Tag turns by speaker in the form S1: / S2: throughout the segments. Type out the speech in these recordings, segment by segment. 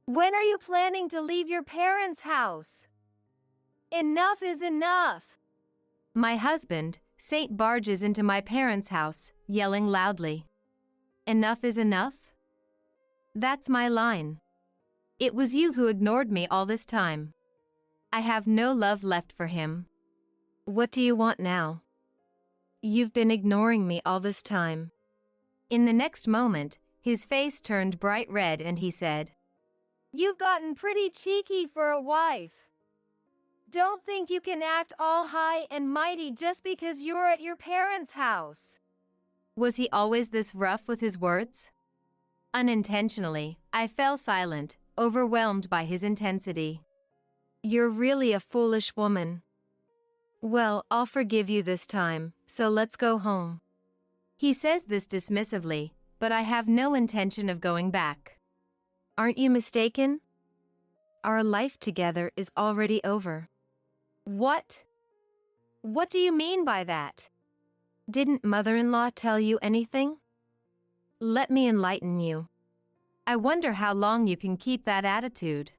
S1: When are you planning to leave your parents' house? Enough is enough.
S2: My husband, Saint, barges into my parents' house, yelling loudly. Enough is enough? That's my line. It was you who ignored me all this time. I have no love left for him. What do you want now? You've been ignoring me all this time. In the next moment, his face turned bright red and he said,
S1: You've gotten pretty cheeky for a wife. Don't think you can act all high and mighty just because you're at your parents' house.
S2: Was he always this rough with his words? Unintentionally, I fell silent, overwhelmed by his intensity. You're really a foolish woman. Well, I'll forgive you this time, so let's go home. He says this dismissively, but I have no intention of going back. Aren't you mistaken? Our life together is already over.
S1: What? What do you mean by that?
S2: Didn't mother-in-law tell you anything? Let me enlighten you. I wonder how long you can keep that attitude.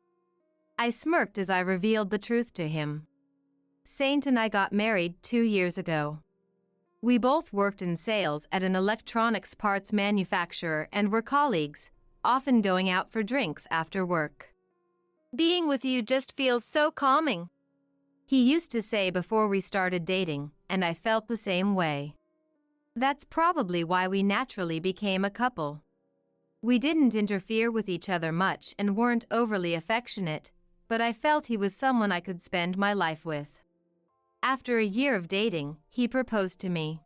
S2: I smirked as I revealed the truth to him. Saint and I got married 2 years ago. We both worked in sales at an electronics parts manufacturer and were colleagues, often going out for drinks after work.
S1: Being with you just feels so calming,
S2: he used to say before we started dating, and I felt the same way. That's probably why we naturally became a couple. We didn't interfere with each other much and weren't overly affectionate, but I felt he was someone I could spend my life with. After a year of dating, he proposed to me.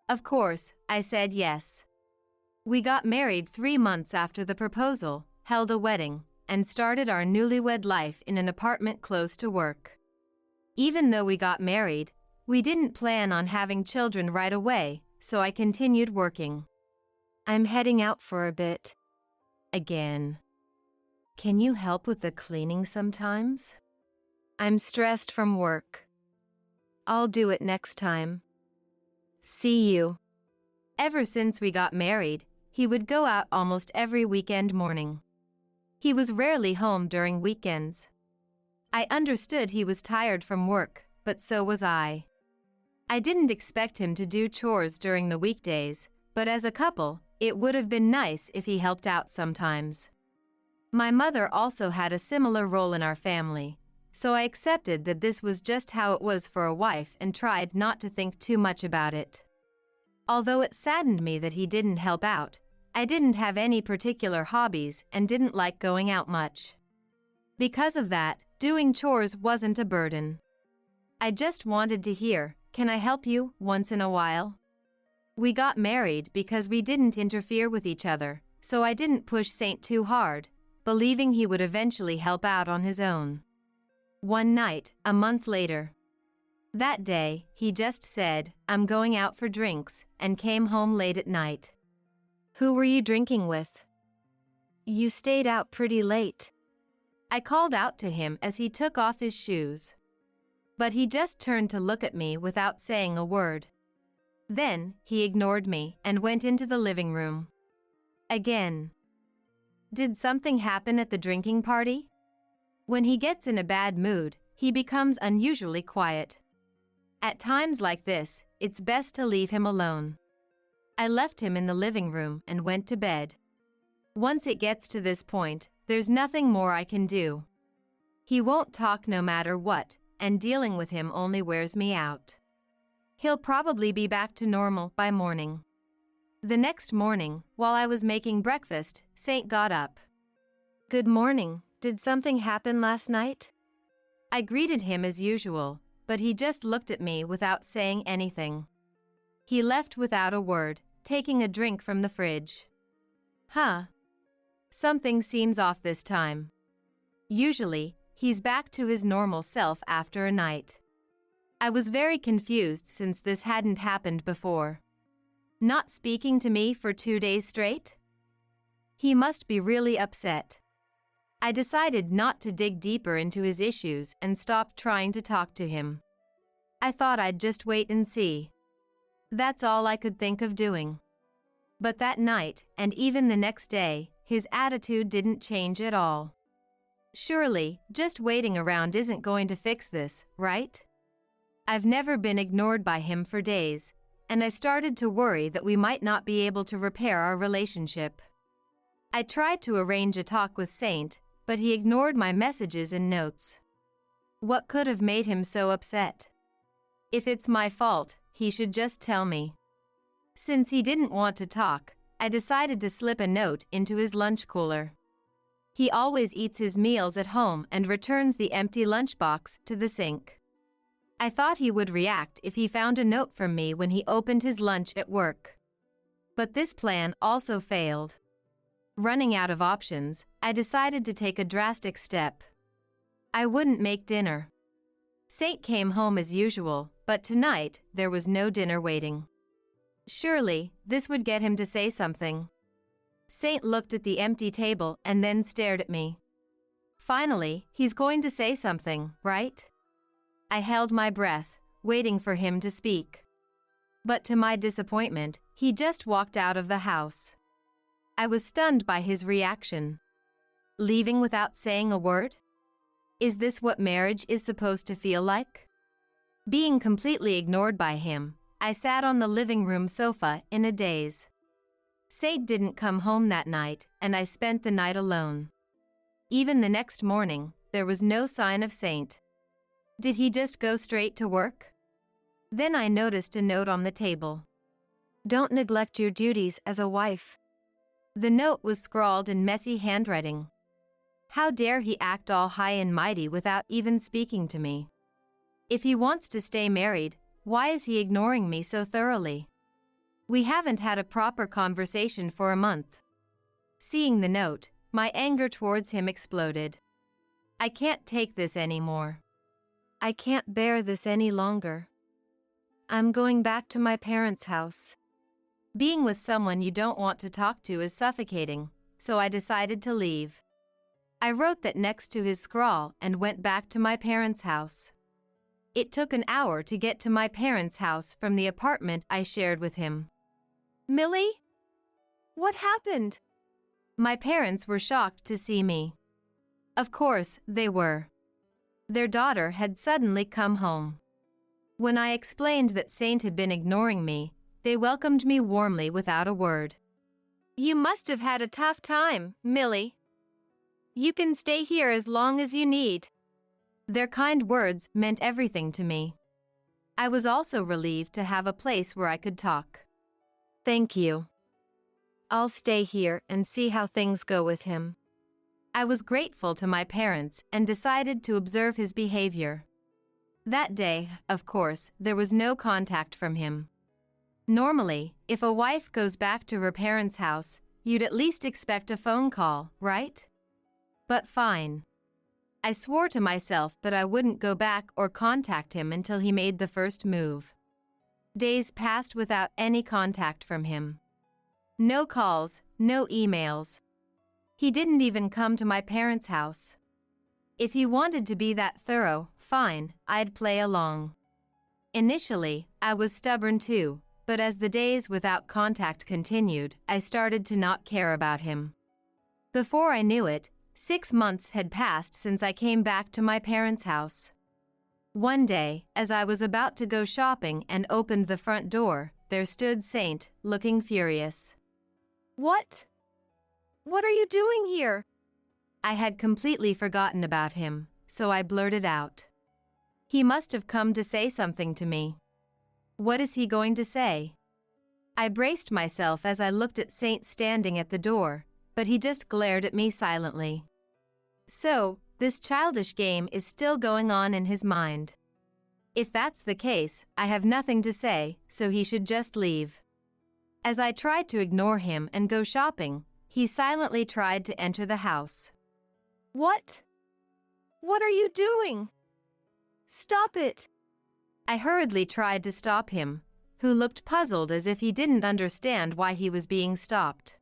S2: Of course, I said yes. We got married 3 months after the proposal, held a wedding, and started our newlywed life in an apartment close to work. Even though we got married, we didn't plan on having children right away, so I continued working. I'm heading out for a bit. Again. Can you help with the cleaning sometimes? I'm stressed from work. I'll do it next time. See you. Ever since we got married, he would go out almost every weekend morning. He was rarely home during weekends. I understood he was tired from work, but so was I. I didn't expect him to do chores during the weekdays, but as a couple, it would have been nice if he helped out sometimes. My mother also had a similar role in our family, so I accepted that this was just how it was for a wife and tried not to think too much about it. Although it saddened me that he didn't help out, I didn't have any particular hobbies and didn't like going out much. Because of that, doing chores wasn't a burden. I just wanted to hear, "Can I help you?" once in a while. We got married because we didn't interfere with each other, so I didn't push Saint too hard, believing he would eventually help out on his own. One night, a month later. That day, he just said, "I'm going out for drinks," and came home late at night. Who were you drinking with? You stayed out pretty late. I called out to him as he took off his shoes. But he just turned to look at me without saying a word. Then, he ignored me and went into the living room. Again. Did something happen at the drinking party? When he gets in a bad mood, he becomes unusually quiet. At times like this, it's best to leave him alone. I left him in the living room and went to bed. Once it gets to this point, there's nothing more I can do. He won't talk no matter what, and dealing with him only wears me out. He'll probably be back to normal by morning. The next morning, while I was making breakfast, Saint got up. Good morning. Did something happen last night? I greeted him as usual, but he just looked at me without saying anything. He left without a word, taking a drink from the fridge. Huh. Something seems off this time. Usually, he's back to his normal self after a night. I was very confused since this hadn't happened before. Not speaking to me for 2 days straight? He must be really upset. I decided not to dig deeper into his issues and stopped trying to talk to him. I thought I'd just wait and see. That's all I could think of doing. But that night, and even the next day, his attitude didn't change at all. Surely, just waiting around isn't going to fix this, right? I've never been ignored by him for days, and I started to worry that we might not be able to repair our relationship. I tried to arrange a talk with Saint, but he ignored my messages and notes. What could have made him so upset? If it's my fault, he should just tell me. Since he didn't want to talk, I decided to slip a note into his lunch cooler. He always eats his meals at home and returns the empty lunchbox to the sink. I thought he would react if he found a note from me when he opened his lunch at work. But this plan also failed. Running out of options, I decided to take a drastic step. I wouldn't make dinner. Saint came home as usual, but tonight there was no dinner waiting. Surely, this would get him to say something. Saint looked at the empty table and then stared at me. Finally, he's going to say something, right? I held my breath, waiting for him to speak. But to my disappointment, he just walked out of the house. I was stunned by his reaction. Leaving without saying a word? Is this what marriage is supposed to feel like? Being completely ignored by him, I sat on the living room sofa in a daze. Saint didn't come home that night, and I spent the night alone. Even the next morning, there was no sign of Saint. Did he just go straight to work? Then I noticed a note on the table. Don't neglect your duties as a wife. The note was scrawled in messy handwriting. How dare he act all high and mighty without even speaking to me? If he wants to stay married, why is he ignoring me so thoroughly? We haven't had a proper conversation for a month. Seeing the note, my anger towards him exploded. I can't take this anymore. I can't bear this any longer. I'm going back to my parents' house. Being with someone you don't want to talk to is suffocating, so I decided to leave. I wrote that next to his scrawl and went back to my parents' house. It took an hour to get to my parents' house from the apartment I shared with him.
S1: Millie? What happened?
S2: My parents were shocked to see me. Of course, they were. Their daughter had suddenly come home. When I explained that Saint had been ignoring me, they welcomed me warmly without a word.
S1: You must have had a tough time, Millie. You can stay here as long as you need.
S2: Their kind words meant everything to me. I was also relieved to have a place where I could talk.
S1: Thank you. I'll stay here and see how things go with him.
S2: I was grateful to my parents and decided to observe his behavior. That day, of course, there was no contact from him. Normally, if a wife goes back to her parents' house, you'd at least expect a phone call, right? But fine. I swore to myself that I wouldn't go back or contact him until he made the first move. Days passed without any contact from him. No calls, no emails. He didn't even come to my parents' house. If he wanted to be that thorough, fine, I'd play along. Initially, I was stubborn too, but as the days without contact continued, I started to not care about him. Before I knew it, 6 months had passed since I came back to my parents' house. One day, as I was about to go shopping and opened the front door, there stood Saint, looking furious.
S1: What? What are you doing here?
S2: I had completely forgotten about him, so I blurted out. He must have come to say something to me. What is he going to say? I braced myself as I looked at Saint standing at the door, but he just glared at me silently. So, this childish game is still going on in his mind. If that's the case, I have nothing to say, so he should just leave. As I tried to ignore him and go shopping, he silently tried to enter the house.
S1: What? What are you doing? Stop it!
S2: I hurriedly tried to stop him, who looked puzzled as if he didn't understand why he was being stopped.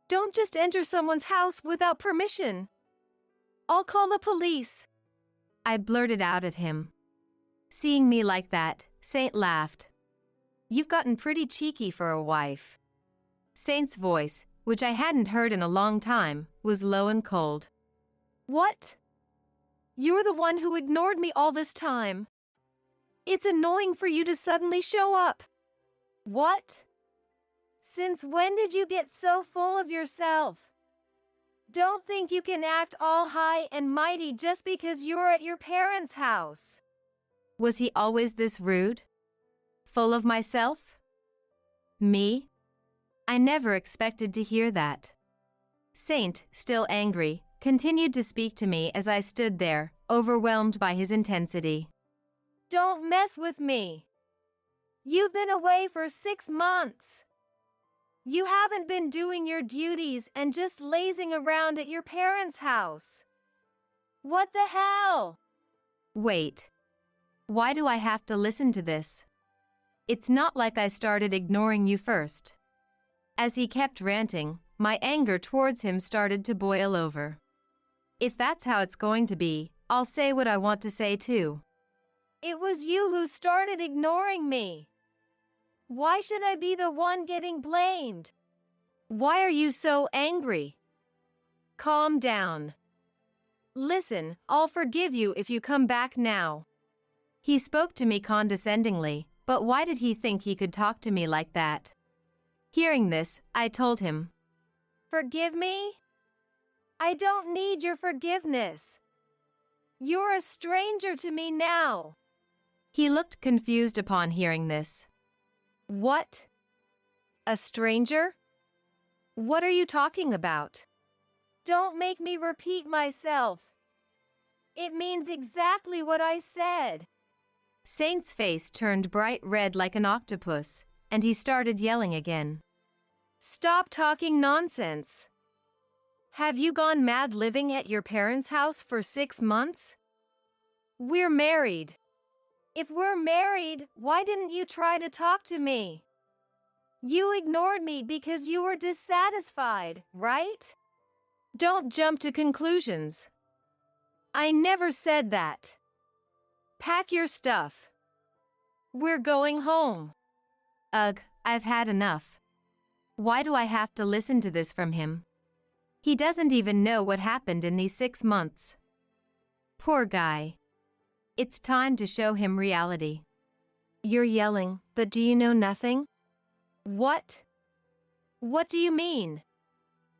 S1: Don't just enter someone's house without permission. I'll call the police.
S2: I blurted out at him. Seeing me like that, Saint laughed. You've gotten pretty cheeky for a wife. Saint's voice, which I hadn't heard in a long time, was low and cold.
S1: What? You're the one who ignored me all this time. It's annoying for you to suddenly show up. What? Since when did you get so full of yourself? Don't think you can act all high and mighty just because you're at your parents' house.
S2: Was he always this rude? Full of myself? Me? I never expected to hear that. Saint, still angry, continued to speak to me as I stood there, overwhelmed by his intensity.
S1: Don't mess with me. You've been away for 6 months. You haven't been doing your duties and just lazing around at your parents' house. What the hell?
S2: Wait. Why do I have to listen to this? It's not like I started ignoring you first. As he kept ranting, my anger towards him started to boil over. If that's how it's going to be, I'll say what I want to say too.
S1: It was you who started ignoring me. Why should I be the one getting blamed?
S2: Why are you so angry? Calm down. Listen, I'll forgive you if you come back now. He spoke to me condescendingly, but why did he think he could talk to me like that? Hearing this, I told him.
S1: Forgive me? I don't need your forgiveness. You're a stranger to me now.
S2: He looked confused upon hearing this.
S1: What? A stranger? What are you talking about? Don't make me repeat myself. It means exactly what I said.
S2: Saint's face turned bright red like an octopus, and he started yelling again.
S1: Stop talking nonsense. Have you gone mad living at your parents' house for 6 months? We're married. If we're married, why didn't you try to talk to me? You ignored me because you were dissatisfied, right?
S2: Don't jump to conclusions.
S1: I never said that. Pack your stuff. We're going home.
S2: Ugh, I've had enough. Why do I have to listen to this from him? He doesn't even know what happened in these 6 months. Poor guy. It's time to show him reality.
S1: You're yelling, but do you know nothing?
S2: What?
S1: What do you mean?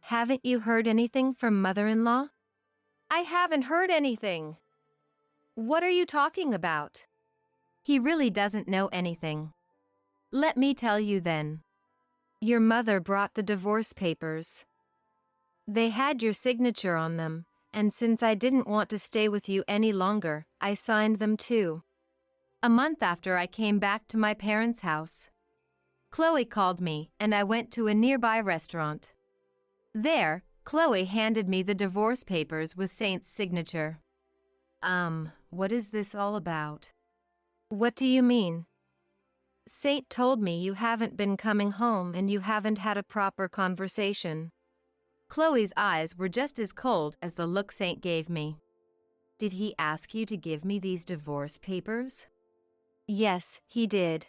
S2: Haven't you heard anything from mother-in-law?
S1: I haven't heard anything. What are you talking about?
S2: He really doesn't know anything. Let me tell you then.
S1: Your mother brought the divorce papers. They had your signature on them, and since I didn't want to stay with you any longer, I signed them too.
S2: A month after I came back to my parents' house. Chloe called me, and I went to a nearby restaurant. There, Chloe handed me the divorce papers with Saint's signature. What is this all about?
S1: What do you mean? Saint told me you haven't been coming home and you haven't had a proper conversation.
S2: Chloe's eyes were just as cold as the look Saint gave me. Did he ask you to give me these divorce papers?
S1: Yes, he did.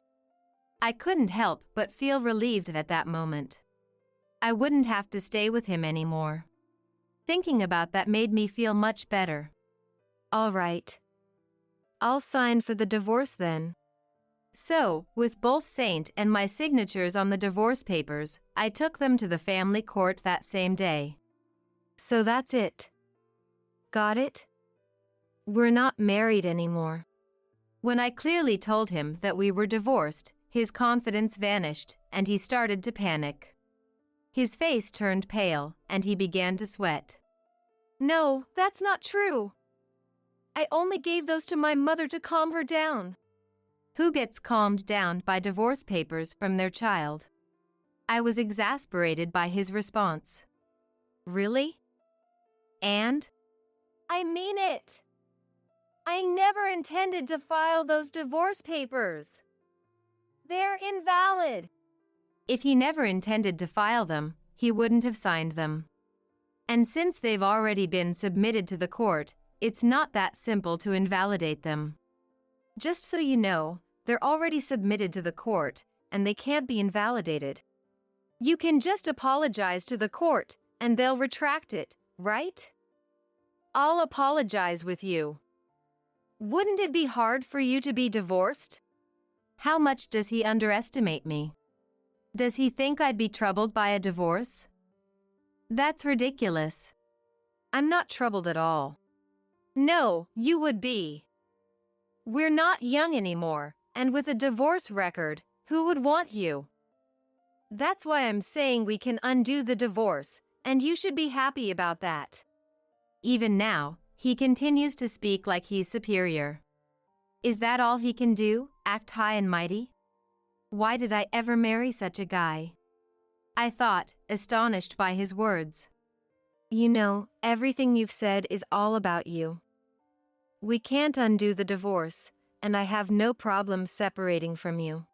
S2: I couldn't help but feel relieved at that moment. I wouldn't have to stay with him anymore. Thinking about that made me feel much better.
S1: All right. I'll sign for the divorce then.
S2: So, with both Saint and my signatures on the divorce papers, I took them to the family court that same day.
S1: So that's it. Got it? We're not married anymore.
S2: When I clearly told him that we were divorced, his confidence vanished, and he started to panic. His face turned pale, and he began to sweat.
S1: No, that's not true. I only gave those to my mother to calm her down.
S2: Who gets calmed down by divorce papers from their child? I was exasperated by his response.
S1: Really?
S2: And?
S1: I mean it. I never intended to file those divorce papers. They're invalid.
S2: If he never intended to file them, he wouldn't have signed them. And since they've already been submitted to the court, it's not that simple to invalidate them. Just so you know, they're already submitted to the court, and they can't be invalidated. You can just apologize to the court, and they'll retract it, right?
S1: I'll apologize with you. Wouldn't it be hard for you to be divorced?
S2: How much does he underestimate me? Does he think I'd be troubled by a divorce? That's ridiculous.
S1: I'm not troubled at all. No, you would be. We're not young anymore, and with a divorce record, who would want you? That's why I'm saying we can undo the divorce, and you should be happy about that.
S2: Even now, he continues to speak like he's superior. Is that all he can do, act high and mighty? Why did I ever marry such a guy? I thought, astonished by his words.
S1: You know, everything you've said is all about you. We can't undo the divorce, and I have no problem separating from you.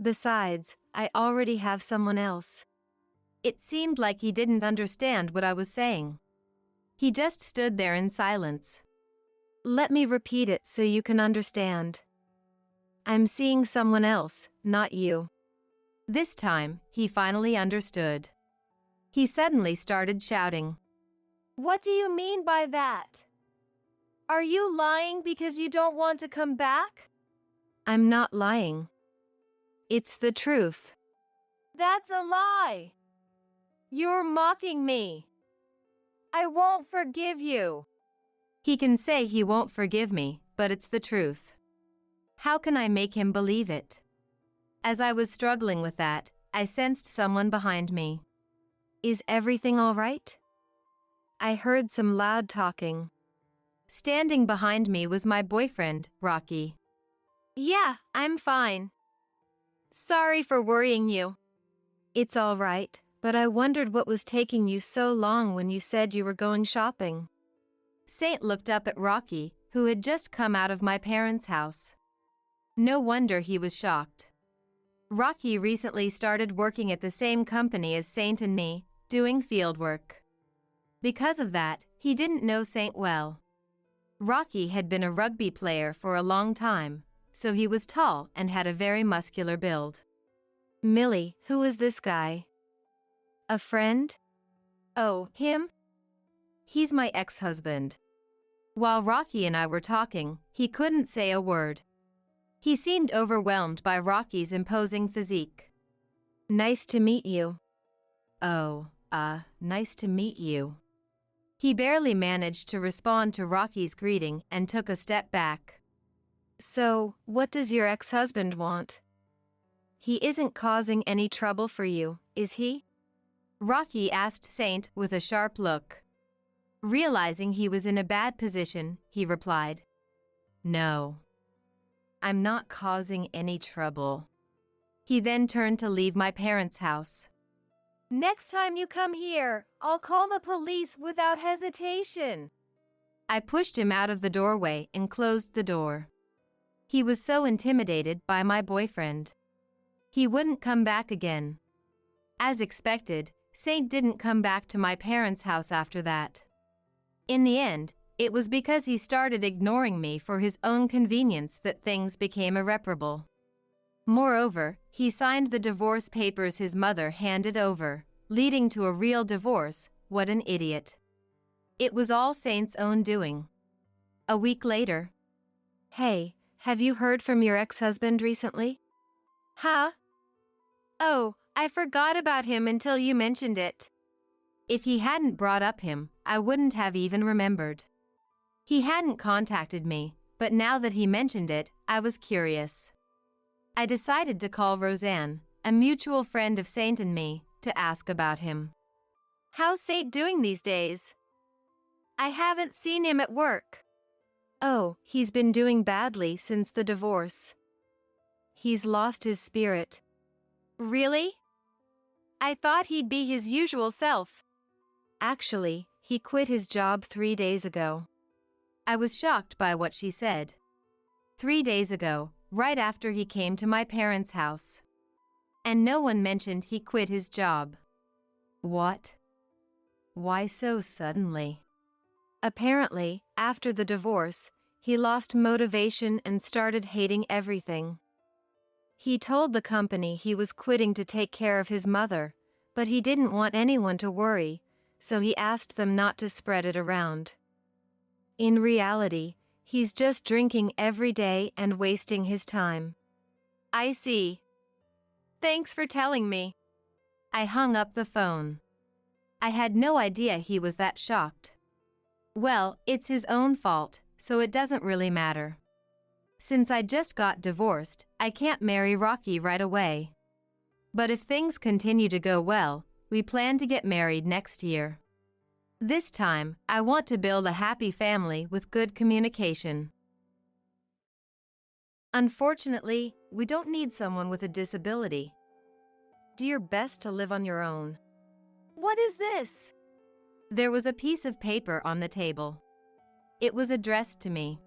S1: Besides, I already have someone else.
S2: It seemed like he didn't understand what I was saying. He just stood there in silence.
S1: Let me repeat it so you can understand. I'm seeing someone else, not you.
S2: This time, he finally understood. He suddenly started shouting.
S1: What do you mean by that? Are you lying because you don't want to come back? I'm not lying. It's the truth. That's a lie. You're mocking me. I won't forgive you.
S2: He can say he won't forgive me, but it's the truth. How can I make him believe it? As I was struggling with that, I sensed someone behind me.
S1: Is everything all right? I heard some loud talking.
S2: Standing behind me was my boyfriend, Rocky.
S1: Yeah, I'm fine. Sorry for worrying you. It's all right, but I wondered what was taking you so long when you said you were going shopping.
S2: Saint looked up at Rocky, who had just come out of my parents' house. No wonder he was shocked. Rocky recently started working at the same company as Saint and me, doing field work. Because of that, he didn't know Saint well. Rocky had been a rugby player for a long time, so he was tall and had a very muscular build.
S1: Millie, who is this guy? A friend? Oh, him?
S2: He's my ex-husband. While Rocky and I were talking, he couldn't say a word. He seemed overwhelmed by Rocky's imposing physique.
S1: Nice to meet you.
S2: Oh, nice to meet you. He barely managed to respond to Rocky's greeting and took a step back.
S1: So, what does your ex-husband want? He isn't causing any trouble for you, is he?
S2: Rocky asked Saint with a sharp look. Realizing he was in a bad position, he replied, No. I'm not causing any trouble. He then turned to leave my parents' house.
S1: Next time you come here, I'll call the police without hesitation.
S2: I pushed him out of the doorway and closed the door. He was so intimidated by my boyfriend. He wouldn't come back again. As expected, Saint didn't come back to my parents' house after that. In the end, it was because he started ignoring me for his own convenience that things became irreparable. Moreover, he signed the divorce papers his mother handed over, leading to a real divorce. What an idiot. It was all Saint's own doing. A week later.
S1: Hey, have you heard from your ex-husband recently? Huh? Oh, I forgot about him until you mentioned it.
S2: If he hadn't brought up him, I wouldn't have even remembered. He hadn't contacted me, but now that he mentioned it, I was curious. I decided to call Roseanne, a mutual friend of Saint and me, to ask about him.
S1: How's Saint doing these days? I haven't seen him at work. Oh, he's been doing badly since the divorce. He's lost his spirit. Really? I thought he'd be his usual self. Actually, he quit his job 3 days ago.
S2: I was shocked by what she said. 3 days ago, right after he came to my parents' house. And no one mentioned he quit his job. What? Why so suddenly?
S1: Apparently, after the divorce, he lost motivation and started hating everything. He told the company he was quitting to take care of his mother, but he didn't want anyone to worry, so he asked them not to spread it around. In reality, he's just drinking every day and wasting his time. I see. Thanks for telling me.
S2: I hung up the phone. I had no idea he was that shocked. Well, it's his own fault, so it doesn't really matter. Since I just got divorced, I can't marry Rocky right away. But if things continue to go well, we plan to get married next year. This time, I want to build a happy family with good communication. Unfortunately, we don't need someone with a disability. Do your best to live on your own. What is this? There was a piece of paper on the table. It was addressed to me.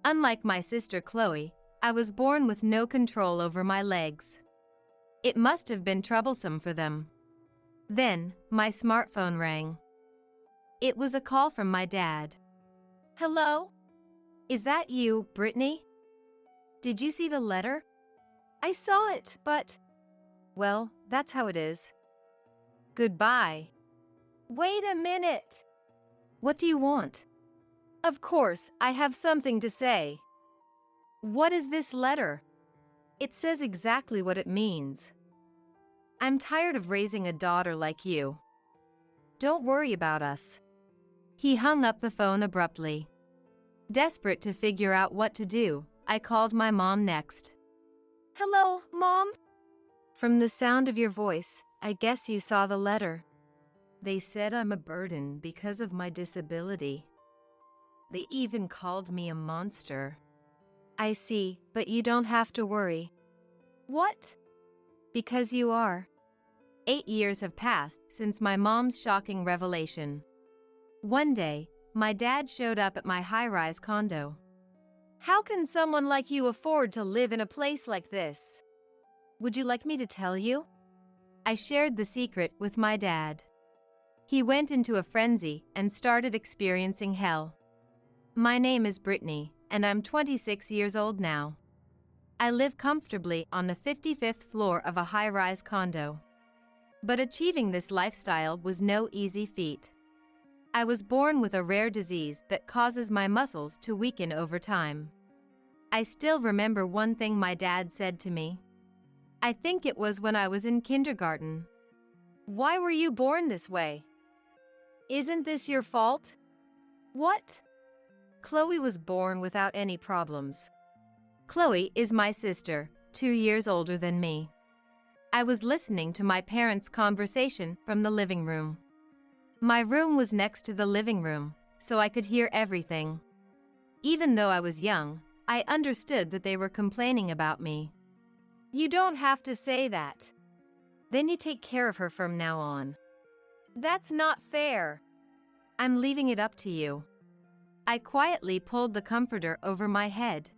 S2: Unlike my sister Chloe, I was born with no control over my legs. It must have been troublesome for them. Then, my smartphone rang. It was a call from my dad.
S1: Hello?
S2: Is that you, Brittany? Did you see the letter?
S1: I saw it, but...
S2: Well, that's how it is. Goodbye.
S1: Wait a minute.
S2: What do you want?
S1: Of course, I have something to say.
S2: What is this letter? It says exactly what it means. I'm tired of raising a daughter like you. Don't worry about us. He hung up the phone abruptly. Desperate to figure out what to do, I called my mom next.
S1: Hello, Mom?
S2: From the sound of your voice, I guess you saw the letter. They said I'm a burden because of my disability. They even called me a monster.
S1: I see, but you don't have to worry. What?
S2: Because you are. 8 years have passed since my mom's shocking revelation. One day, my dad showed up at my high-rise condo.
S1: How can someone like you afford to live in a place like this?
S2: Would you like me to tell you? I shared the secret with my dad. He went into a frenzy and started experiencing hell. My name is Brittany, and I'm 26 years old now. I live comfortably on the 55th floor of a high-rise condo. But achieving this lifestyle was no easy feat. I was born with a rare disease that causes my muscles to weaken over time. I still remember one thing my dad said to me. I think it was when I was in kindergarten.
S1: Why were you born this way? Isn't this your fault? What?
S2: Chloe was born without any problems. Chloe is my sister, 2 years older than me. I was listening to my parents' conversation from the living room. My room was next to the living room, so I could hear everything. Even though I was young, I understood that they were complaining about me.
S1: You don't have to say that.
S2: Then you take care of her from now on.
S1: That's not fair.
S2: I'm leaving it up to you. I quietly pulled the comforter over my head.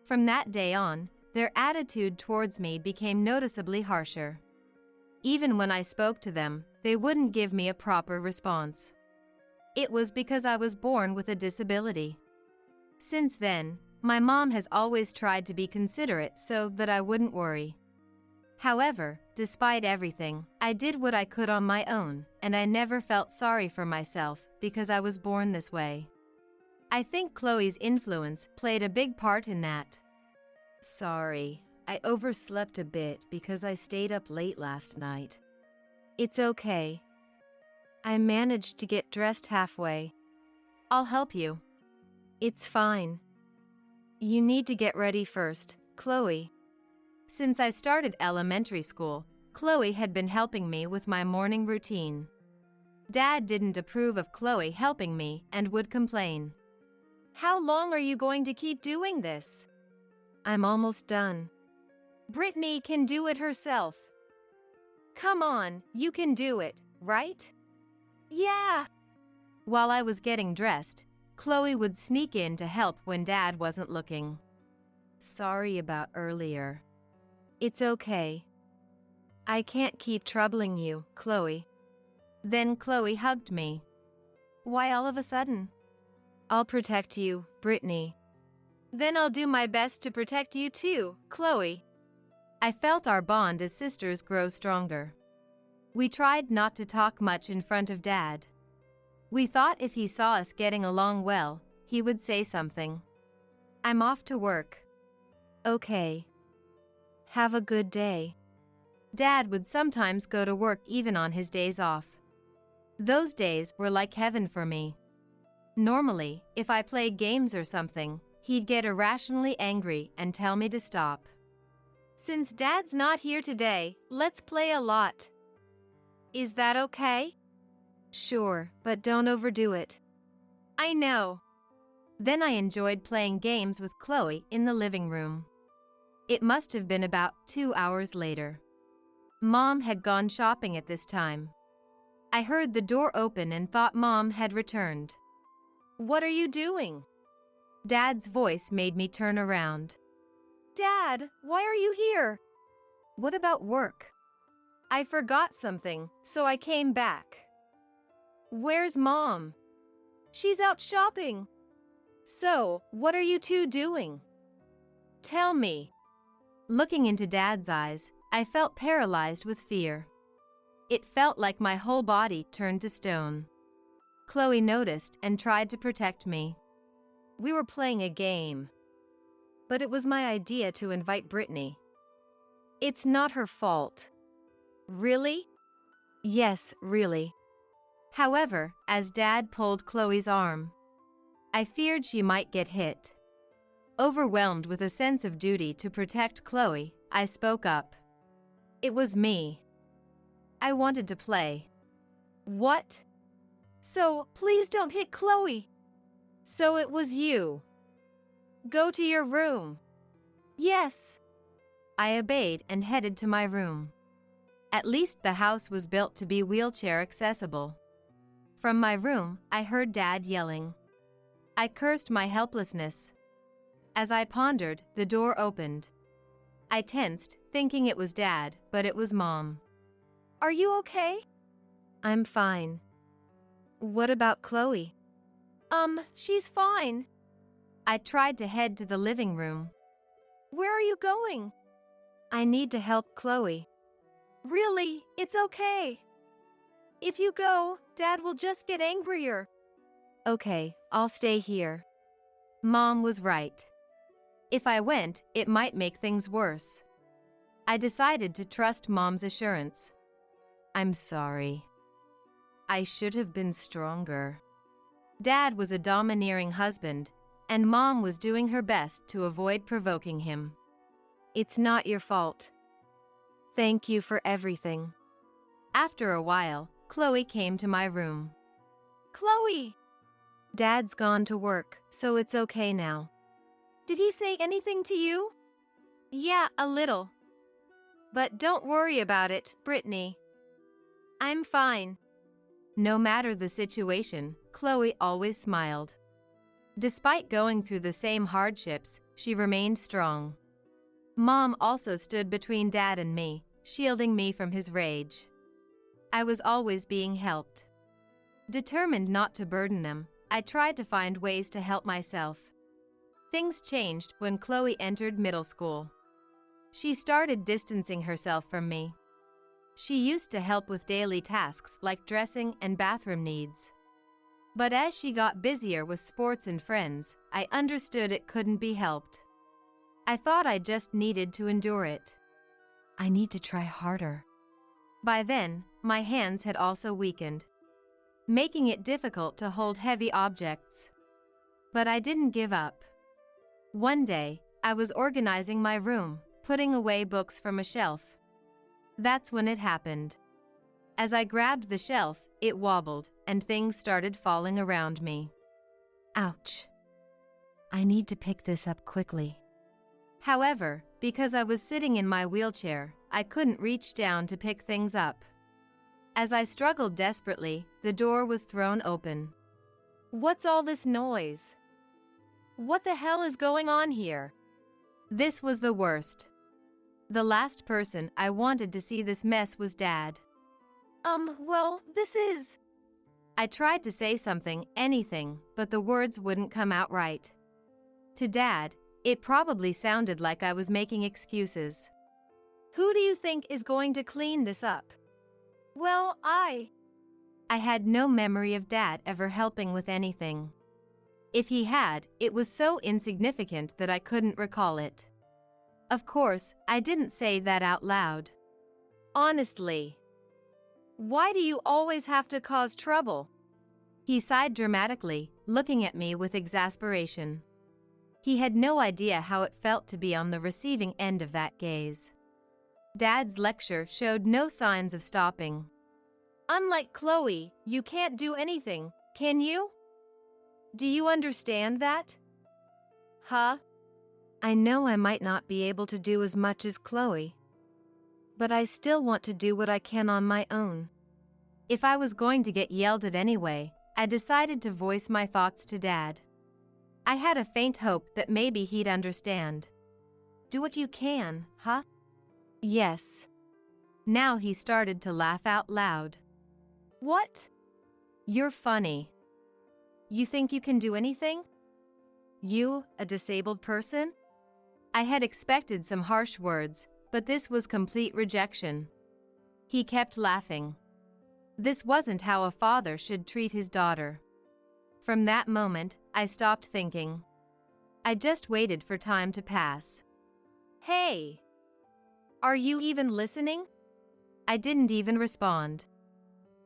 S2: From that day on, their attitude towards me became noticeably harsher. Even when I spoke to them, they wouldn't give me a proper response. It was because I was born with a disability. Since then, my mom has always tried to be considerate so that I wouldn't worry. However, despite everything, I did what I could on my own, and I never felt sorry for myself because I was born this way. I think Chloe's influence played a big part in that. Sorry, I overslept a bit because I stayed up late last night.
S1: It's okay. I managed to get dressed halfway.
S2: I'll help you.
S1: It's fine. You need to get ready first, Chloe.
S2: Since I started elementary school, Chloe had been helping me with my morning routine. Dad didn't approve of Chloe helping me and would complain.
S1: How long are you going to keep doing this?
S2: I'm almost done.
S1: Brittany can do it herself. Come on, you can do it, right? Yeah.
S2: While I was getting dressed, Chloe would sneak in to help when Dad wasn't looking. Sorry about earlier.
S1: It's okay. I can't keep troubling you, Chloe.
S2: Then Chloe hugged me. Why all of a sudden?
S1: I'll protect you, Brittany. Then I'll do my best to protect you too, Chloe.
S2: I felt our bond as sisters grow stronger. We tried not to talk much in front of Dad. We thought if he saw us getting along well, he would say something. I'm off to work.
S1: Okay. Have a good day.
S2: Dad would sometimes go to work even on his days off. Those days were like heaven for me. Normally, if I played games or something, he'd get irrationally angry and tell me to stop.
S1: Since Dad's not here today, let's play a lot. Is that okay? Sure, but don't overdo it. I know.
S2: Then I enjoyed playing games with Chloe in the living room. It must have been about 2 hours later. Mom had gone shopping at this time. I heard the door open and thought Mom had returned.
S1: What are you doing?
S2: Dad's voice made me turn around.
S1: Dad, why are you here?
S2: What about work?
S1: I forgot something, so I came back. Where's Mom? She's out shopping. So, what are you two doing? Tell me.
S2: Looking into Dad's eyes, I felt paralyzed with fear. It felt like my whole body turned to stone. Chloe noticed and tried to protect me.
S1: We were playing a game. But it was my idea to invite Brittany. It's not her fault. Really? Yes, really.
S2: However, as Dad pulled Chloe's arm, I feared she might get hit. Overwhelmed with a sense of duty to protect Chloe, I spoke up. It was me. I wanted to play.
S1: What? So, please don't hit Chloe. So it was you. Go to your room. Yes.
S2: I obeyed and headed to my room. At least the house was built to be wheelchair accessible. From my room, I heard Dad yelling. I cursed my helplessness. As I pondered, the door opened. I tensed, thinking it was Dad, but it was Mom.
S1: Are you okay? I'm fine. What about Chloe? She's fine.
S2: I tried to head to the living room.
S1: Where are you going? I need to help Chloe. Really, it's okay. If you go, Dad will just get angrier. Okay, I'll stay here.
S2: Mom was right. If I went, it might make things worse. I decided to trust Mom's assurance. I'm sorry. I should have been stronger. Dad was a domineering husband, and Mom was doing her best to avoid provoking him.
S1: It's not your fault. Thank you for everything.
S2: After a while, Chloe came to my room.
S1: Chloe! Dad's gone to work, so it's okay now. Did he say anything to you? Yeah, a little. But don't worry about it, Brittany. I'm fine.
S2: No matter the situation, Chloe always smiled. Despite going through the same hardships, she remained strong. Mom also stood between Dad and me, shielding me from his rage. I was always being helped. Determined not to burden them, I tried to find ways to help myself. Things changed when Chloe entered middle school. She started distancing herself from me. She used to help with daily tasks like dressing and bathroom needs. But as she got busier with sports and friends, I understood it couldn't be helped. I thought I just needed to endure it. I need to try harder. By then, my hands had also weakened, making it difficult to hold heavy objects. But I didn't give up. One day, I was organizing my room, putting away books from a shelf. That's when it happened. As I grabbed the shelf, it wobbled, and things started falling around me. Ouch. I need to pick this up quickly. However, because I was sitting in my wheelchair, I couldn't reach down to pick things up. As I struggled desperately, the door was thrown open.
S1: What's all this noise? What the hell is going on here?
S2: This was the worst. The last person I wanted to see this mess was Dad.
S1: Well, this is...
S2: I tried to say something, anything, but the words wouldn't come out right. To Dad, it probably sounded like I was making excuses.
S1: Who do you think is going to clean this up? Well,
S2: I had no memory of Dad ever helping with anything. If he had, it was so insignificant that I couldn't recall it. Of course, I didn't say that out loud.
S1: Honestly, why do you always have to cause trouble?
S2: He sighed dramatically, looking at me with exasperation. He had no idea how it felt to be on the receiving end of that gaze. Dad's lecture showed no signs of stopping.
S1: Unlike Chloe, you can't do anything, can you? Do you understand that? Huh?
S2: I know I might not be able to do as much as Chloe, but I still want to do what I can on my own. If I was going to get yelled at anyway, I decided to voice my thoughts to Dad. I had a faint hope that maybe he'd understand. Do what you can, huh? Yes. Now he started to laugh out loud.
S1: What?
S2: You're funny. You think you can do anything? You, a disabled person? I had expected some harsh words, but this was complete rejection. He kept laughing. This wasn't how a father should treat his daughter. From that moment, I stopped thinking. I just waited for time to pass.
S1: Hey! Are you even listening?
S2: I didn't even respond.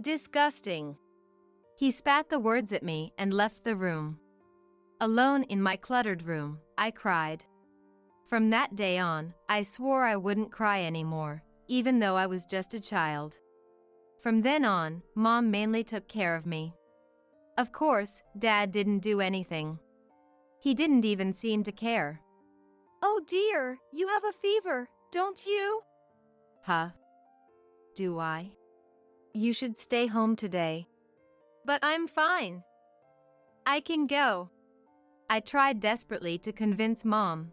S1: Disgusting.
S2: He spat the words at me and left the room. Alone in my cluttered room, I cried. From that day on, I swore I wouldn't cry anymore, even though I was just a child. From then on, Mom mainly took care of me. Of course, Dad didn't do anything. He didn't even seem to care.
S1: Oh dear, you have a fever, don't you?
S2: Huh? Do I? You should stay home today.
S1: But I'm fine. I can go.
S2: I tried desperately to convince Mom,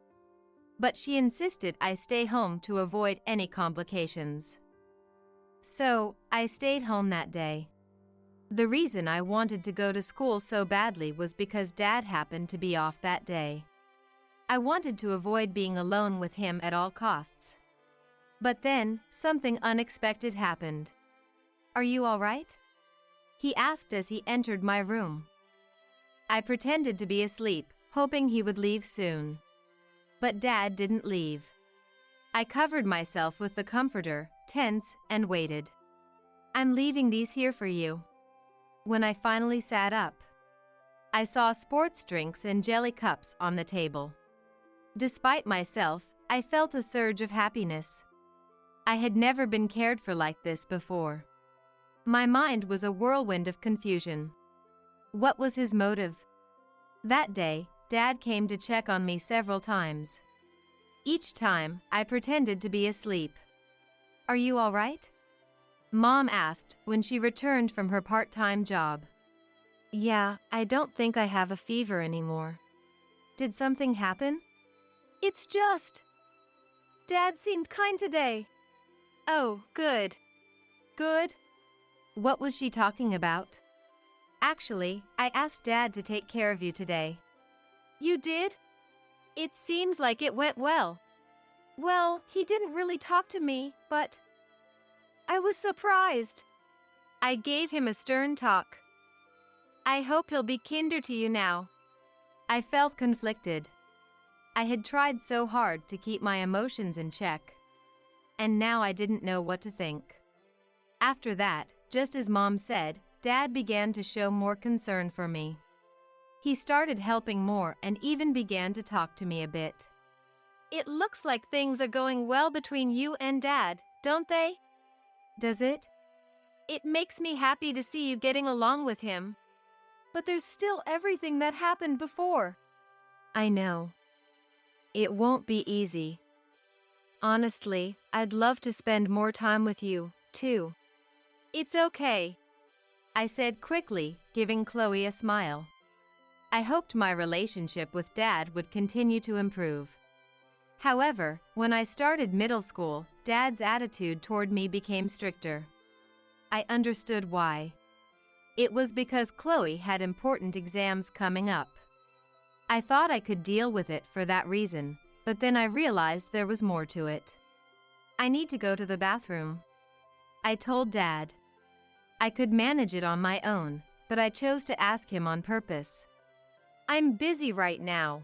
S2: but she insisted I stay home to avoid any complications. So, I stayed home that day. The reason I wanted to go to school so badly was because Dad happened to be off that day. I wanted to avoid being alone with him at all costs. But then, something unexpected happened. Are you all right? He asked as he entered my room. I pretended to be asleep, hoping he would leave soon. But Dad didn't leave. I covered myself with the comforter, tense, and waited. I'm leaving these here for you. When I finally sat up, I saw sports drinks and jelly cups on the table. Despite myself, I felt a surge of happiness. I had never been cared for like this before. My mind was a whirlwind of confusion. What was his motive? That day, Dad came to check on me several times. Each time, I pretended to be asleep. Are you all right? Mom asked when she returned from her part-time job. Yeah, I don't think I have a fever anymore. Did something happen?
S1: It's just... Dad seemed kind today. Oh, good.
S2: Good? What was she talking about? Actually, I asked Dad to take care of you today.
S1: You did? It seems like it went well. Well, he didn't really talk to me, but... I was surprised. I gave him a stern talk. I hope he'll be kinder to you now.
S2: I felt conflicted. I had tried so hard to keep my emotions in check. And now I didn't know what to think. After that, just as Mom said, Dad began to show more concern for me. He started helping more and even began to talk to me a bit.
S1: It looks like things are going well between you and Dad, don't they?
S2: Does it?
S1: It makes me happy to see you getting along with him. But there's still everything that happened before.
S2: I know. It won't be easy. Honestly, I'd love to spend more time with you, too.
S1: It's okay,
S2: I said quickly, giving Chloe a smile. I hoped my relationship with Dad would continue to improve. However, when I started middle school, Dad's attitude toward me became stricter. I understood why. It was because Chloe had important exams coming up. I thought I could deal with it for that reason, but then I realized there was more to it. I need to go to the bathroom, I told Dad. I could manage it on my own, but I chose to ask him on purpose.
S1: I'm busy right now.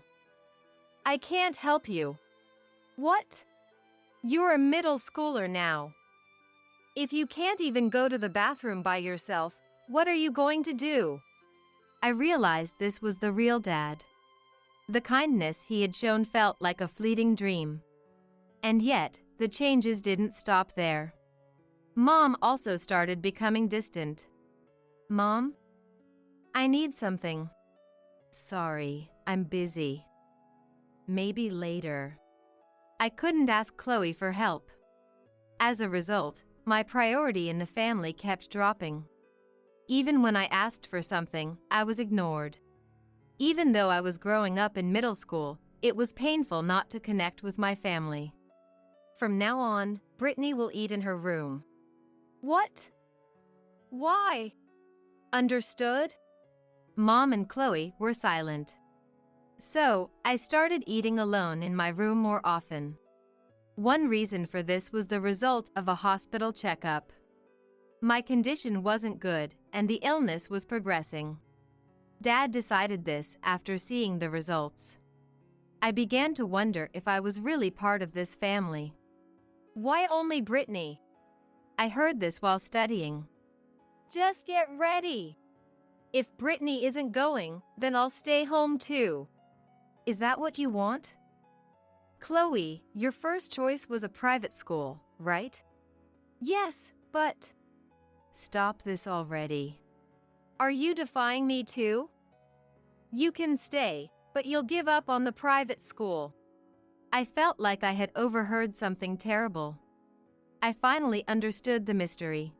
S1: I can't help you. What? You're a middle schooler now. If you can't even go to the bathroom by yourself, what are you going to do?
S2: I realized this was the real Dad. The kindness he had shown felt like a fleeting dream. And yet, the changes didn't stop there. Mom also started becoming distant. Mom? I need something. Sorry, I'm busy. Maybe later. I couldn't ask Chloe for help. As a result, my priority in the family kept dropping. Even when I asked for something, I was ignored. Even though I was growing up in middle school, it was painful not to connect with my family.
S1: From now on, Brittany will eat in her room. What? Why? Understood?
S2: Mom and Chloe were silent. So, I started eating alone in my room more often. One reason for this was the result of a hospital checkup. My condition wasn't good, and the illness was progressing. Dad decided this after seeing the results. I began to wonder if I was really part of this family.
S1: Why only Brittany?
S2: I heard this while studying.
S1: Just get ready. If Brittany isn't going, then I'll stay home too.
S2: Is that what you want?
S1: Chloe, your first choice was a private school, right? Yes, but...
S2: Stop this already.
S1: Are you defying me too? You can stay, but you'll give up on the private school.
S2: I felt like I had overheard something terrible. I finally understood the mystery.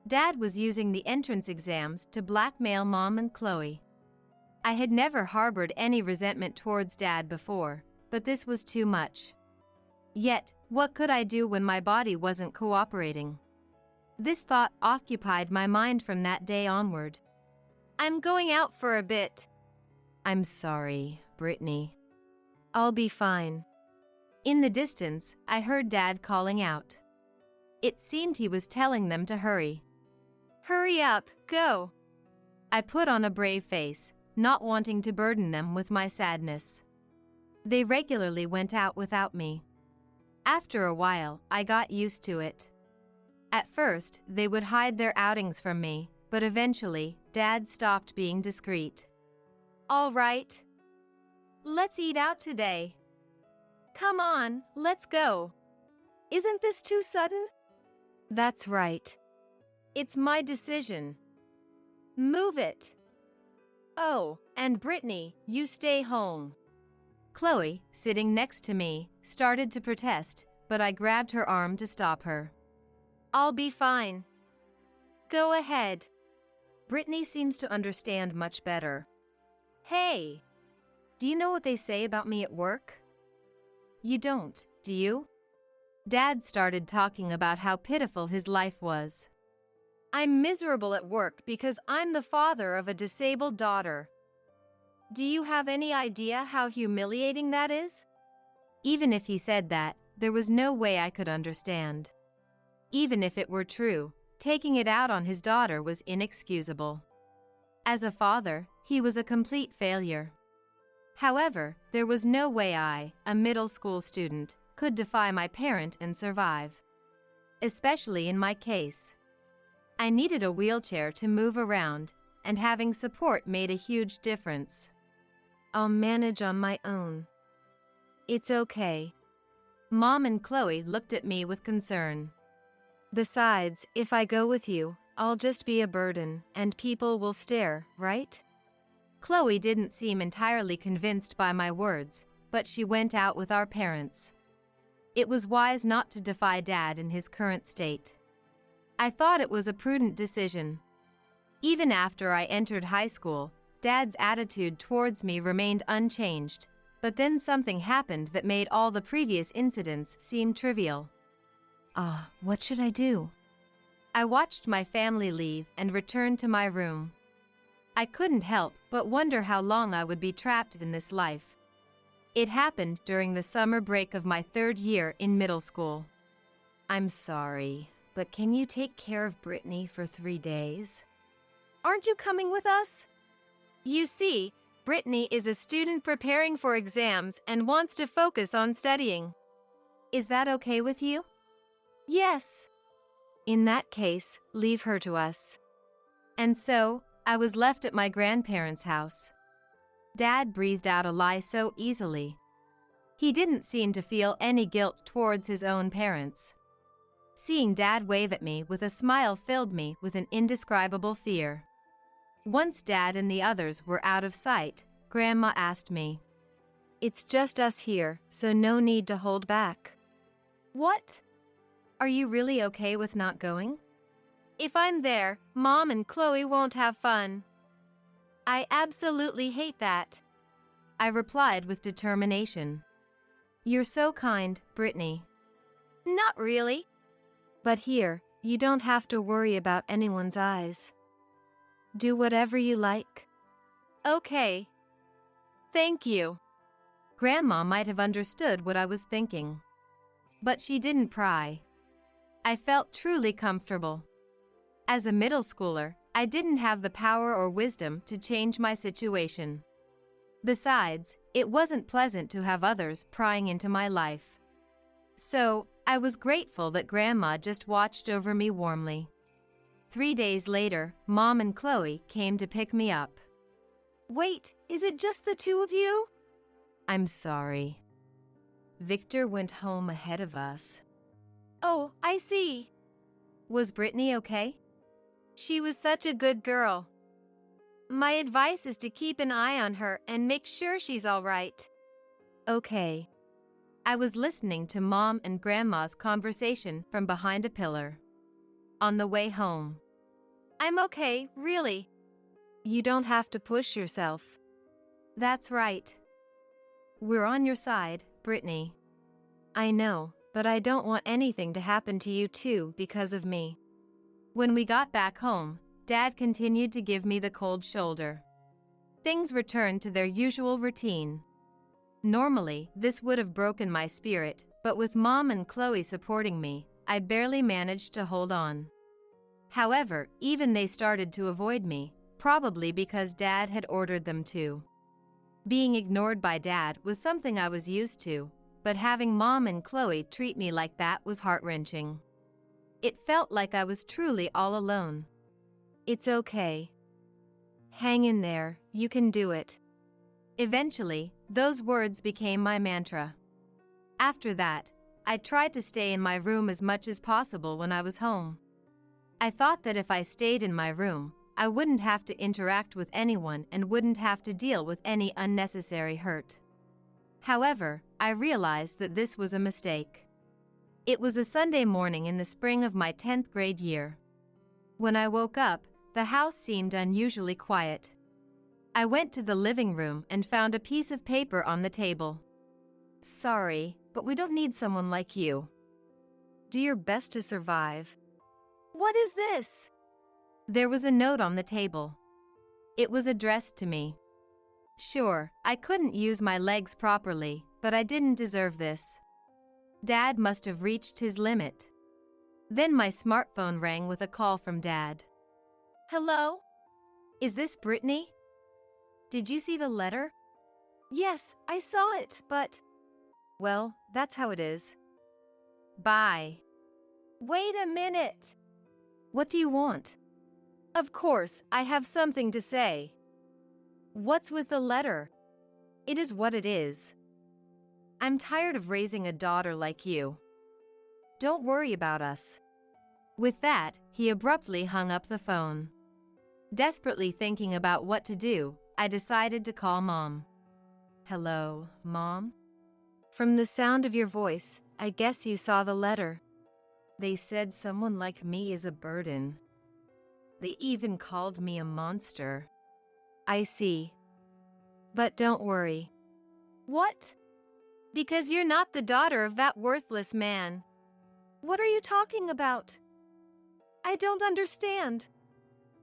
S2: Dad was using the entrance exams to blackmail Mom and Chloe. I had never harbored any resentment towards Dad before, but this was too much. Yet, what could I do when my body wasn't cooperating? This thought occupied my mind from that day onward.
S1: I'm going out for a bit.
S2: I'm sorry, Brittany.
S1: I'll be fine.
S2: In the distance, I heard Dad calling out. It seemed he was telling them to hurry.
S1: Hurry up, go.
S2: I put on a brave face, not wanting to burden them with my sadness. They regularly went out without me. After a while, I got used to it. At first, they would hide their outings from me, but eventually, Dad stopped being discreet.
S1: All right. Let's eat out today. Come on, let's go. Isn't this too sudden? That's right. It's my decision. Move it. Oh, and Brittany, you stay home.
S2: Chloe, sitting next to me, started to protest, but I grabbed her arm to stop her.
S1: I'll be fine. Go ahead.
S2: Brittany seems to understand much better.
S1: Hey!
S2: Do you know what they say about me at work? You don't, do you? Dad started talking about how pitiful his life was.
S1: I'm miserable at work because I'm the father of a disabled daughter. Do you have any idea how humiliating that is?
S2: Even if he said that, there was no way I could understand. Even if it were true, taking it out on his daughter was inexcusable. As a father, he was a complete failure. However, there was no way I, a middle school student, could defy my parent and survive. Especially in my case. I needed a wheelchair to move around, and having support made a huge difference.
S1: I'll manage on my own. It's okay.
S2: Mom and Chloe looked at me with concern.
S1: Besides, if I go with you, I'll just be a burden, and people will stare, right?
S2: Chloe didn't seem entirely convinced by my words, but she went out with our parents. It was wise not to defy Dad in his current state. I thought it was a prudent decision. Even after I entered high school, Dad's attitude towards me remained unchanged, but then something happened that made all the previous incidents seem trivial. What should I do? I watched my family leave and returned to my room. I couldn't help but wonder how long I would be trapped in this life. It happened during the summer break of my 3rd year in middle school. I'm sorry, but can you take care of Brittany for 3 days?
S1: Aren't you coming with us? You see, Brittany is a student preparing for exams and wants to focus on studying.
S2: Is that okay with you?
S1: Yes.
S2: In that case, leave her to us. And so, I was left at my grandparents' house. Dad breathed out a lie so easily. He didn't seem to feel any guilt towards his own parents. Seeing Dad wave at me with a smile filled me with an indescribable fear. Once Dad and the others were out of sight, Grandma asked me,
S1: "It's just us here, so no need to hold back." What?
S2: "Are you really okay with not going?"
S1: If I'm there, Mom and Chloe won't have fun. I absolutely hate that.
S2: I replied with determination. "You're so kind, Brittany."
S1: Not really.
S2: But here, you don't have to worry about anyone's eyes. Do whatever you like.
S1: Okay. Thank you.
S2: Grandma might have understood what I was thinking. But she didn't pry. I felt truly comfortable. As a middle schooler, I didn't have the power or wisdom to change my situation. Besides, it wasn't pleasant to have others prying into my life. So, I was grateful that Grandma just watched over me warmly. 3 days later, Mom and Chloe came to pick me up.
S1: Wait, is it just the two of you?
S2: I'm sorry. Victor went home ahead of us.
S1: Oh, I see.
S2: Was Brittany okay?
S1: She was such a good girl. My advice is to keep an eye on her and make sure she's all right.
S2: Okay. I was listening to Mom and Grandma's conversation from behind a pillar. On the way home.
S1: I'm okay, really.
S2: You don't have to push yourself. That's right. We're on your side, Brittany.
S1: I know, but I don't want anything to happen to you too because of me.
S2: When we got back home, Dad continued to give me the cold shoulder. Things returned to their usual routine. Normally, this would have broken my spirit, but with Mom and Chloe supporting me, I barely managed to hold on. However, even they started to avoid me, probably because Dad had ordered them to. Being ignored by Dad was something I was used to, but having Mom and Chloe treat me like that was heart-wrenching. It felt like I was truly all alone.
S1: It's okay. Hang in there, you can do it.
S2: Eventually, those words became my mantra. After that, I tried to stay in my room as much as possible when I was home. I thought that if I stayed in my room, I wouldn't have to interact with anyone and wouldn't have to deal with any unnecessary hurt. However, I realized that this was a mistake. It was a Sunday morning in the spring of my 10th grade year. When I woke up, the house seemed unusually quiet. I went to the living room and found a piece of paper on the table. "Sorry, but we don't need someone like you. Do your best to survive."
S1: What is this?
S2: There was a note on the table. It was addressed to me. Sure, I couldn't use my legs properly, but I didn't deserve this. Dad must have reached his limit. Then my smartphone rang with a call from Dad.
S1: Hello?
S2: Is this Brittany? Did you see the letter?
S1: Yes, I saw it, but...
S2: Well, that's how it is. Bye.
S1: Wait a minute.
S2: What do you want?
S1: Of course, I have something to say. What's with the letter?
S2: It is what it is. I'm tired of raising a daughter like you. Don't worry about us. With that, he abruptly hung up the phone. Desperately thinking about what to do, I decided to call Mom. Hello, Mom?
S1: From the sound of your voice, I guess you saw the letter.
S2: They said someone like me is a burden. They even called me a monster.
S1: I see. But don't worry. What? Because you're not the daughter of that worthless man. What are you talking about? I don't understand.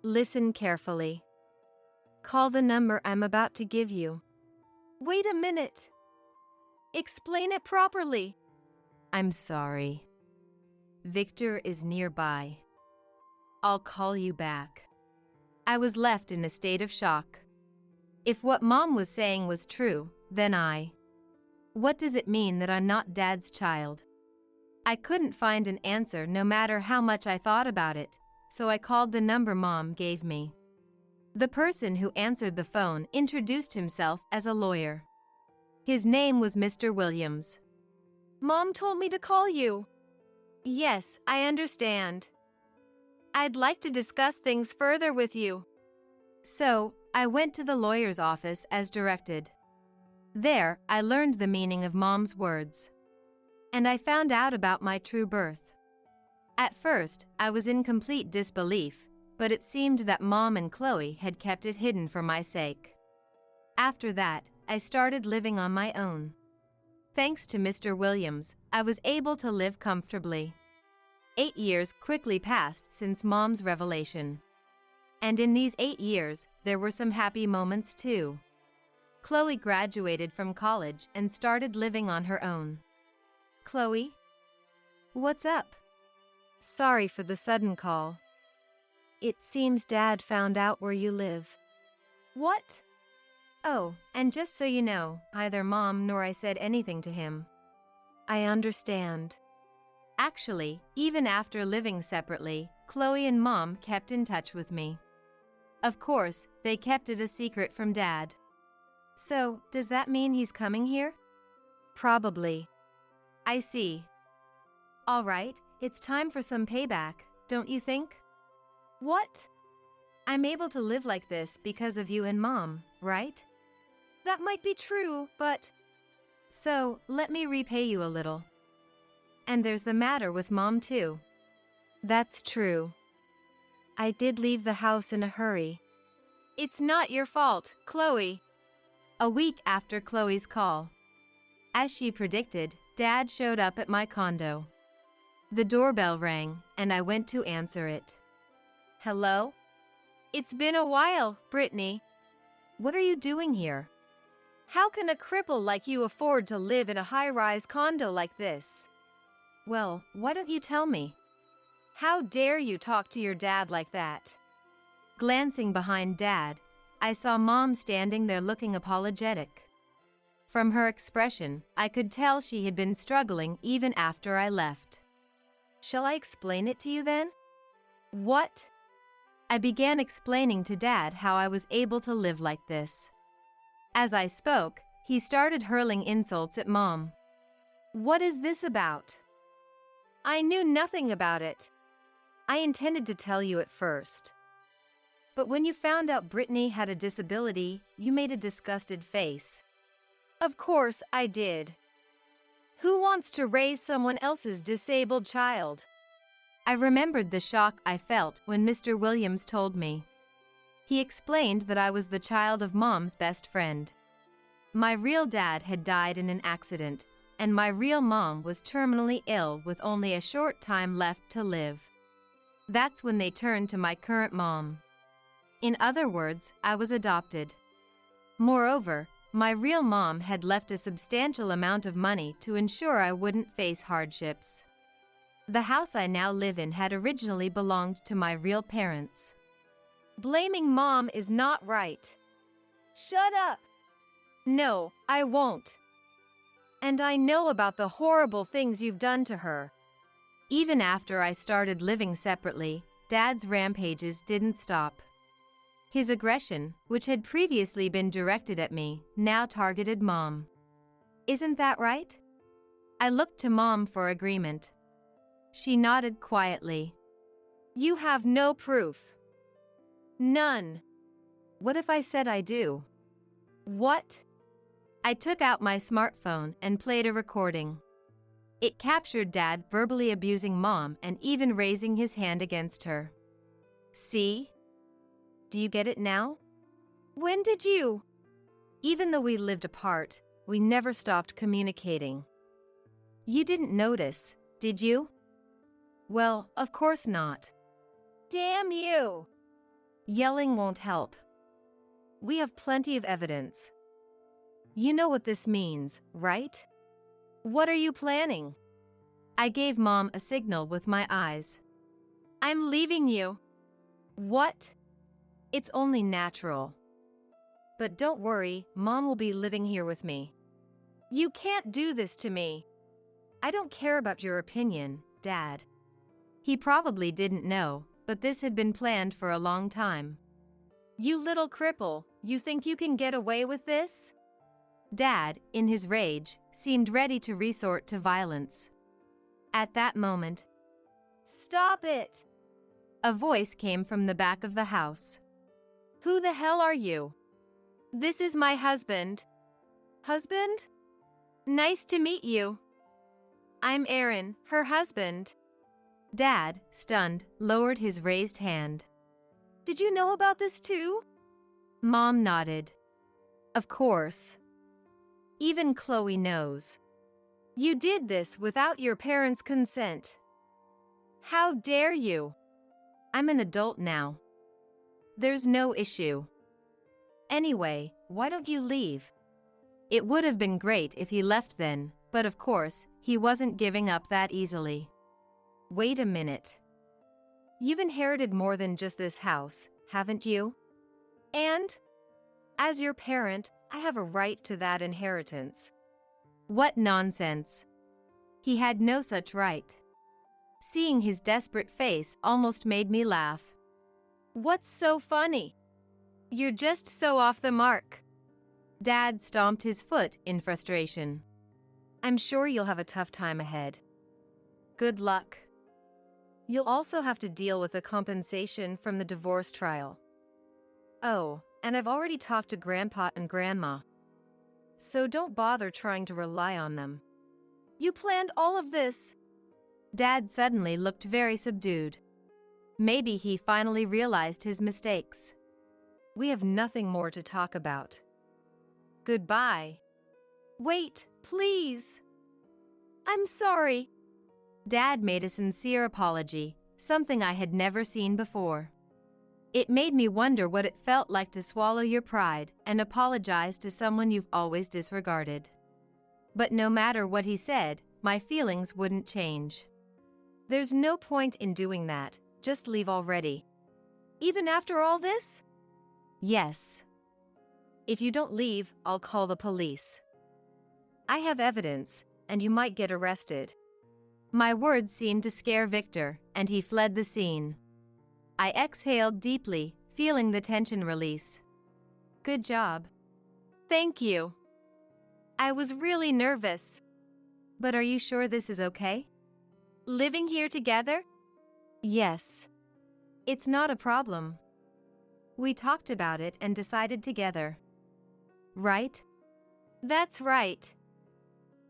S1: Listen carefully. Call the number I'm about to give you. Wait a minute. Explain it properly.
S2: I'm sorry. Victor is nearby. I'll call you back. I was left in a state of shock. If what Mom was saying was true, then what does it mean that I'm not Dad's child? I couldn't find an answer no matter how much I thought about it, so I called the number Mom gave me. The person who answered the phone introduced himself as a lawyer. His name was Mr. Williams.
S1: Mom told me to call you. Yes, I understand. I'd like to discuss things further with you.
S2: So, I went to the lawyer's office as directed. There, I learned the meaning of Mom's words. And I found out about my true birth. At first, I was in complete disbelief, but it seemed that Mom and Chloe had kept it hidden for my sake. After that, I started living on my own. Thanks to Mr. Williams, I was able to live comfortably. 8 years quickly passed since Mom's revelation. And in these 8 years, there were some happy moments too. Chloe graduated from college and started living on her own. Chloe? What's up?
S1: Sorry for the sudden call. It seems Dad found out where you live. What?
S2: Oh, and just so you know, neither Mom nor I said anything to him.
S1: I understand.
S2: Actually, even after living separately, Chloe and Mom kept in touch with me. Of course, they kept it a secret from Dad. So, does that mean he's coming here?
S1: Probably.
S2: I see. All right, it's time for some payback, don't you think?
S1: What?
S2: I'm able to live like this because of you and Mom, right?
S1: That might be true, but...
S2: So, let me repay you a little. And there's the matter with Mom too.
S1: That's true. I did leave the house in a hurry. It's not your fault, Chloe.
S2: A week after Chloe's call. As she predicted, Dad showed up at my condo. The doorbell rang, and I went to answer it.
S1: Hello? It's been a while, Brittany.
S2: What are you doing here?
S1: How can a cripple like you afford to live in a high-rise condo like this?
S2: Well, why don't you tell me?
S1: How dare you talk to your dad like that?
S2: Glancing behind Dad, I saw Mom standing there looking apologetic. From her expression, I could tell she had been struggling even after I left.
S1: Shall I explain it to you then? What?
S2: I began explaining to Dad how I was able to live like this. As I spoke, he started hurling insults at Mom.
S1: What is this about? I knew nothing about it. I intended to tell you at first.
S2: But when you found out Brittany had a disability, you made a disgusted face.
S1: Of course I did. Who wants to raise someone else's disabled child?
S2: I remembered the shock I felt when Mr. Williams told me. He explained that I was the child of Mom's best friend. My real dad had died in an accident, and my real mom was terminally ill with only a short time left to live. That's when they turned to my current mom. In other words, I was adopted. Moreover, my real mom had left a substantial amount of money to ensure I wouldn't face hardships. The house I now live in had originally belonged to my real parents.
S1: Blaming Mom is not right. Shut up! No, I won't. And I know about the horrible things you've done to her.
S2: Even after I started living separately, Dad's rampages didn't stop. His aggression, which had previously been directed at me, now targeted Mom. Isn't that right? I looked to Mom for agreement. She nodded quietly.
S1: You have no proof. None.
S2: What if I said I do?
S1: What?
S2: I took out my smartphone and played a recording. It captured Dad verbally abusing Mom and even raising his hand against her. See? Do you get it now?
S1: When did you?
S2: Even though we lived apart, we never stopped communicating. You didn't notice, did you? Well, of course not.
S1: Damn you!
S2: Yelling won't help. We have plenty of evidence. You know what this means, right?
S1: What are you planning?
S2: I gave Mom a signal with my eyes.
S1: I'm leaving you. What?
S2: It's only natural. But don't worry, Mom will be living here with me.
S1: You can't do this to me.
S2: I don't care about your opinion, Dad. He probably didn't know, but this had been planned for a long time.
S1: You little cripple, you think you can get away with this?
S2: Dad, in his rage, seemed ready to resort to violence. At that moment,
S1: Stop it!
S2: a voice came from the back of the house.
S1: Who the hell are you? This is my husband. Husband? Nice to meet you. I'm Aaron, her husband.
S2: Dad, stunned, lowered his raised hand.
S1: Did you know about this too?
S2: Mom nodded. Of course. Even Chloe knows.
S1: You did this without your parents' consent. How dare you?
S2: I'm an adult now. There's no issue. Anyway, why don't you leave? It would have been great if he left then, but of course, he wasn't giving up that easily. Wait a minute. You've inherited more than just this house, haven't you?
S1: And? As your parent, I have a right to that inheritance.
S2: What nonsense. He had no such right. Seeing his desperate face almost made me laugh.
S1: What's so funny? You're just so off the mark.
S2: Dad stomped his foot in frustration. I'm sure you'll have a tough time ahead. Good luck. You'll also have to deal with the compensation from the divorce trial. Oh, and I've already talked to Grandpa and Grandma. So don't bother trying to rely on them.
S1: You planned all of this?
S2: Dad suddenly looked very subdued. Maybe he finally realized his mistakes. We have nothing more to talk about. Goodbye.
S1: Wait, please. I'm sorry.
S2: Dad made a sincere apology, something I had never seen before. It made me wonder what it felt like to swallow your pride and apologize to someone you've always disregarded. But no matter what he said, my feelings wouldn't change. There's no point in doing that, just leave already.
S1: Even after all this?
S2: Yes. If you don't leave, I'll call the police. I have evidence, and you might get arrested. My words seemed to scare Victor, and he fled the scene. I exhaled deeply, feeling the tension release. Good job.
S1: Thank you. I was really nervous.
S2: But are you sure this is okay?
S1: Living here together?
S2: Yes. It's not a problem. We talked about it and decided together. Right?
S1: That's right.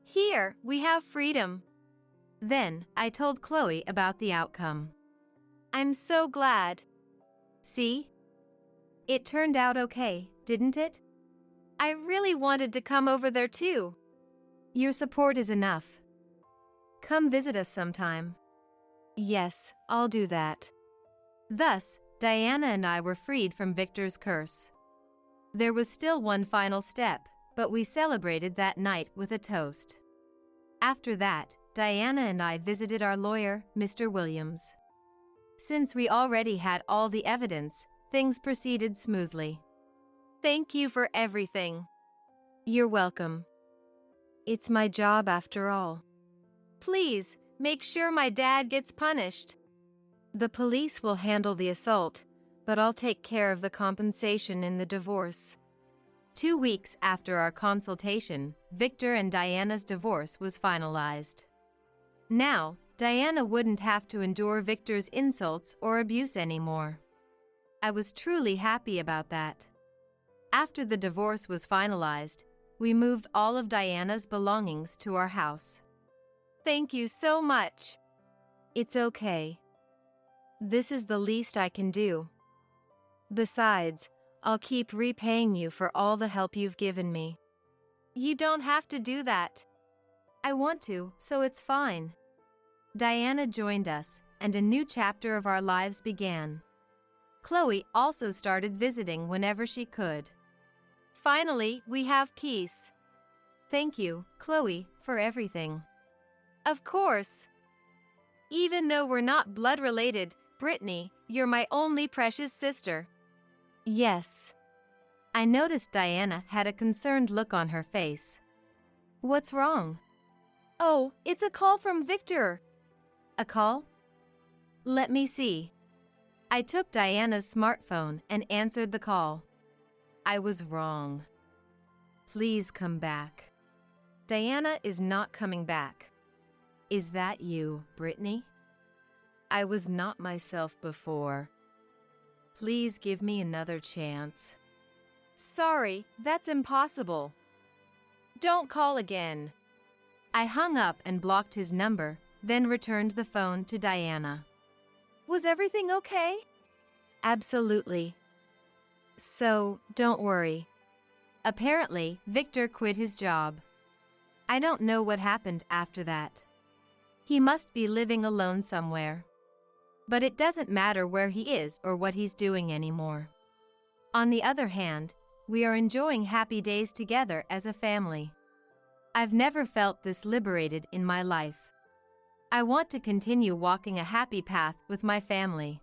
S1: Here, we have freedom.
S2: Then, I told Chloe about the outcome.
S1: I'm so glad.
S2: See? It turned out okay, didn't it?
S1: I really wanted to come over there too.
S2: Your support is enough. Come visit us sometime. Yes, I'll do that. Thus, Diana and I were freed from Victor's curse. There was still one final step, but we celebrated that night with a toast. After that, Diana and I visited our lawyer, Mr. Williams. Since we already had all the evidence, things proceeded smoothly.
S1: Thank you for everything.
S2: You're welcome. It's my job after all.
S1: Please, make sure my dad gets punished.
S2: The police will handle the assault, but I'll take care of the compensation in the divorce. 2 weeks after our consultation, Victor and Diana's divorce was finalized. Now, Diana wouldn't have to endure Victor's insults or abuse anymore. I was truly happy about that. After the divorce was finalized, we moved all of Diana's belongings to our house.
S1: Thank you so much.
S2: It's okay. This is the least I can do. Besides, I'll keep repaying you for all the help you've given me.
S1: You don't have to do that.
S2: I want to, so it's fine. Diana joined us, and a new chapter of our lives began. Chloe also started visiting whenever she could.
S1: Finally, we have peace.
S2: Thank you, Chloe, for everything.
S1: Of course. Even though we're not blood related, Brittany, you're my only precious sister.
S2: Yes. I noticed Diana had a concerned look on her face. What's wrong?
S1: Oh, it's a call from Victor.
S2: A call? Let me see. I took Diana's smartphone and answered the call. I was wrong. Please come back. Diana is not coming back. Is that you, Brittany? I was not myself before. Please give me another chance.
S1: Sorry, that's impossible. Don't call again.
S2: I hung up and blocked his number, then returned the phone to Diana.
S1: Was everything okay?
S2: Absolutely. So, don't worry. Apparently, Victor quit his job. I don't know what happened after that. He must be living alone somewhere. But it doesn't matter where he is or what he's doing anymore. On the other hand, we are enjoying happy days together as a family. I've never felt this liberated in my life. I want to continue walking a happy path with my family.